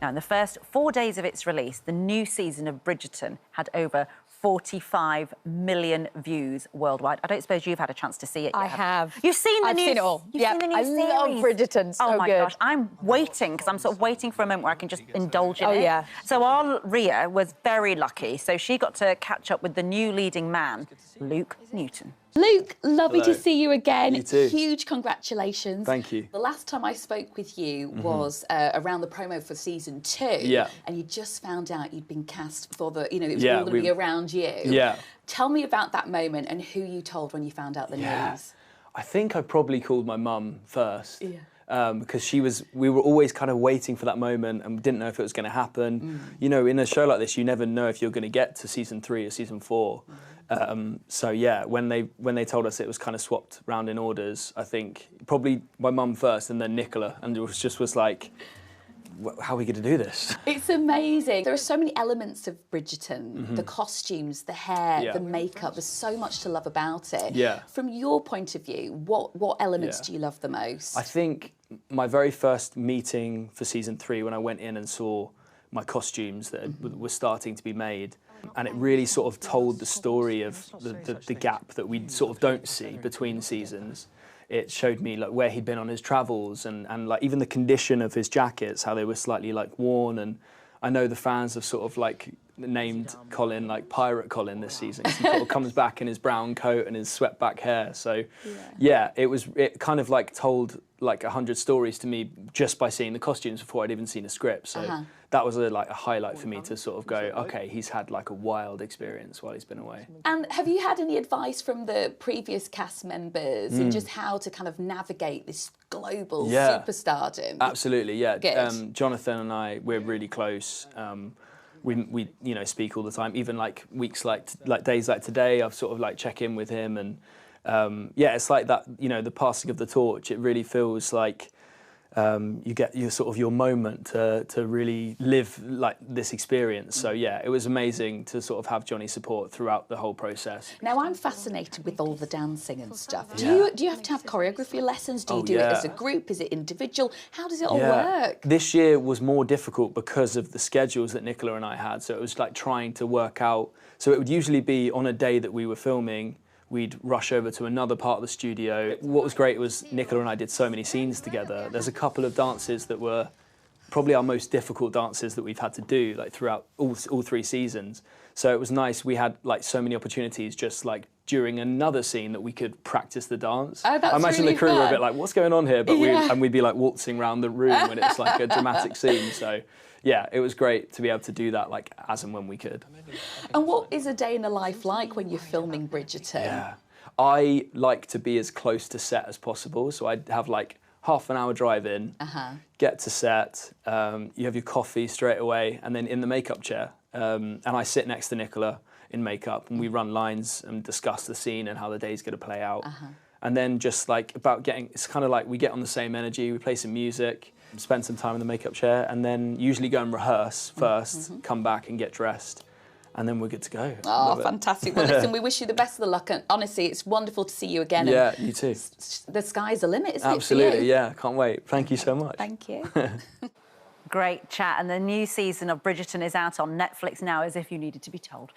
Now, in the first 4 days of its release, the new season of Bridgerton had over 45 million views worldwide. I don't suppose you've had a chance to see it yet. I have. You've seen the I've new... seen it all. You've seen the new series? I love Bridgerton, so oh my good. gosh, I'm waiting, because I'm sort of waiting for a moment where I can just indulge in it. Oh, yeah. So our Rhea was very lucky, so she got to catch up with the new leading man, Luke Newton. Luke, lovely Hello. to see you again. You too. Huge congratulations. Thank you. The last time I spoke with you was around the promo for season 2. Yeah. And you just found out you'd been cast for the, you know, it was Yeah, all going to be around you. Yeah. Tell me about that moment and who you told when you found out the news. I think I probably called my mum first. Yeah. Because we were always kind of waiting for that moment and didn't know if it was going to happen. You know, in a show like this, you never know if you're going to get to season 3 or season 4. So yeah, when they told us it was kind of swapped round in orders, I think probably my mum first and then Nicola, and it was like, how are we going to do this? It's amazing. There are so many elements of Bridgerton, the costumes, the hair, the makeup. There's so much to love about it. Yeah. From your point of view, what elements do you love the most? I think my very first meeting for season 3, when I went in and saw my costumes that were starting to be made, and it really sort of told the story of the gap that we sort of don't see between seasons. It showed me like where he'd been on his travels and like even the condition of his jackets, how they were slightly like worn. And I know the fans have sort of like named Colin like Pirate Colin this season, 'cause he sort of comes back in his brown coat and his swept back hair. So yeah, it kind of like told like 100 stories to me just by seeing the costumes before I'd even seen a script. So that was a highlight for me to sort of go, okay, he's had like a wild experience while he's been away. And have you had any advice from the previous cast members in just how to kind of navigate this global superstardom? Absolutely, yeah. Good. Jonathan and I, we're really close. We you know, speak all the time. Even like weeks like days like today, I've sort of like check in with him, and yeah, it's like that. You know, the passing of the torch. It really feels like you get your moment to really live like this experience. So yeah, it was amazing to sort of have Johnny's support throughout the whole process. Now I'm fascinated with all the dancing and stuff. Do you have to have choreography lessons? Do you do it as a group? Is it individual? How does it all work? This year was more difficult because of the schedules that Nicola and I had. So it was like trying to work out. So it would usually be on a day that we were filming, we'd rush over to another part of the studio. What was great was Nicola and I did so many scenes together. There's a couple of dances that were probably our most difficult dances that we've had to do like throughout all 3 seasons. So it was nice. We had like so many opportunities just like during another scene that we could practice the dance. Oh, that's I imagine really the crew fun. were a bit like, what's going on here? But we'd be like waltzing around the room when it's like a dramatic scene. So yeah, it was great to be able to do that like as and when we could. And what is a day in the life like when you're filming Bridgerton? Yeah, I like to be as close to set as possible. So I'd have like half an hour drive in, get to set, you have your coffee straight away, and then in the makeup chair. And I sit next to Nicola in makeup, and we run lines and discuss the scene and how the day's going to play out. And then just like it's kind of like we get on the same energy, we play some music, spend some time in the makeup chair, and then usually go and rehearse first, come back and get dressed, and then we're good to go. Oh, fantastic. Well, listen, we wish you the best of the luck, and honestly, it's wonderful to see you again. Yeah, and you too. The sky's the limit, isn't Absolutely, it, for you? yeah, can't wait. Thank you so much. Thank you. Great chat, and the new season of Bridgerton is out on Netflix now, as if you needed to be told.